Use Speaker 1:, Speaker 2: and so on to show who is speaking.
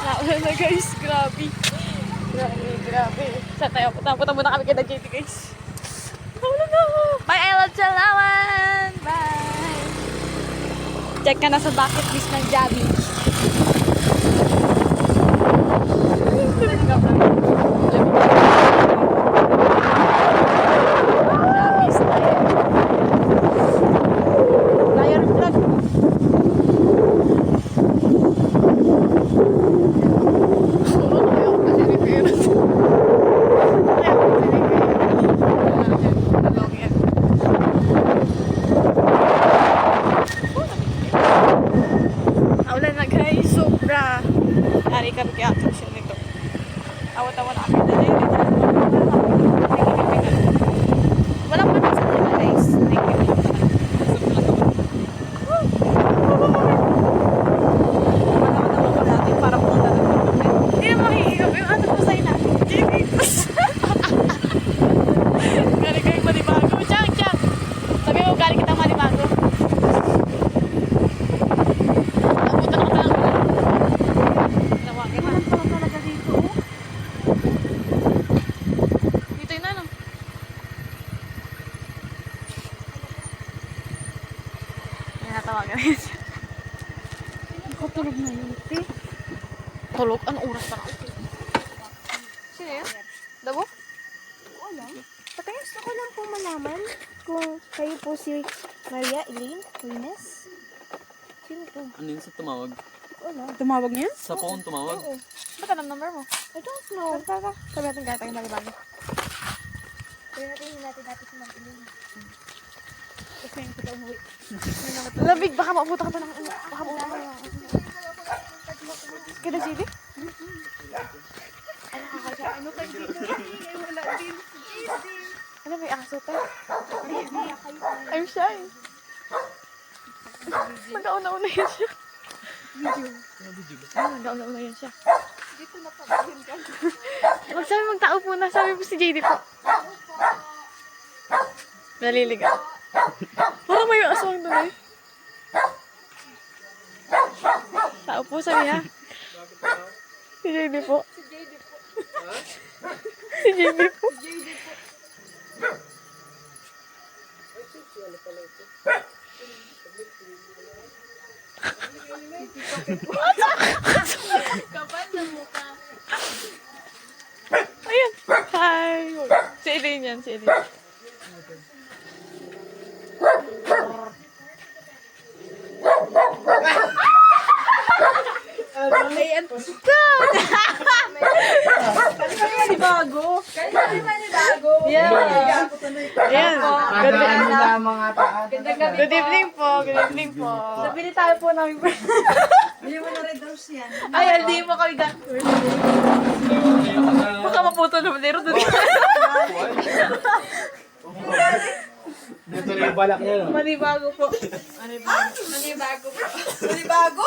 Speaker 1: Naulan na guys, grabe. Grabe. Sa tayo, punta muna kami kay JT guys. Naulan na. Bye, I love Chalawan! Bye! Check ka na sa bucket list ng Javi. Naulan na guys, sobra. Hari kami kaya action nito. Awa-tawa na kami na rin. Walang panas sa mga guys. Thank you. Para pumunta na. Hindi na makikigaw. Yung ano ko sa'yo na. Galing kayong Manibago. Chang! Sabi mo, galing kitang Manibago. Natawagan na siya.
Speaker 2: Nakatulog na yun, te.
Speaker 1: Tulog? Anong oras pa na? Sino yun? Dabo?
Speaker 2: Wala. Patingin, gusto ko lang po malaman kung kayo po si Maria Elaine Reynes. Sino to?
Speaker 3: Ano yun sa tumawag?
Speaker 2: Wala.
Speaker 1: Tumawag niya?
Speaker 3: Sa phone tumawag?
Speaker 2: Oo.
Speaker 1: Ba't anong number mo?
Speaker 2: I don't know.
Speaker 1: Tara. Sabi natin gata yung Manibago.
Speaker 2: Kaya natin dati si Ma'am Elaine. Kasi yung kita umuwi.
Speaker 1: Lamig, baka maputa ka pa ng ano. Baka maputa ka ng Kaya JD?
Speaker 2: Ano kayo dito? Ay, wala din.
Speaker 1: Ano, may aso tayo? I'm shy. Nag-auna-una yan siya. Nag-auna-una yan siya.
Speaker 2: Dito na pabahin ka.
Speaker 1: Magsabi magtao po na. Sabi po si JD po. Naliligaw. Parang may aswang doon eh. Tao po, sabi ha. Si JD po. Si JD po.
Speaker 2: Kapal na mukha.
Speaker 1: Ayan. Hi. Si Elaine yan, si Elaine.
Speaker 2: Ayan. Manibago. Kaya Manibago.
Speaker 1: Yeah. Ayan. Good evening po. Good evening po.
Speaker 2: Nabili tayo po ng bili mo na red rose yan.
Speaker 1: Ay, hindi mo kami doctor. Baka maputo na malero doon.
Speaker 3: Dito na yung balak niya, no?
Speaker 1: Manibago po.
Speaker 2: Manibago po. Manibago?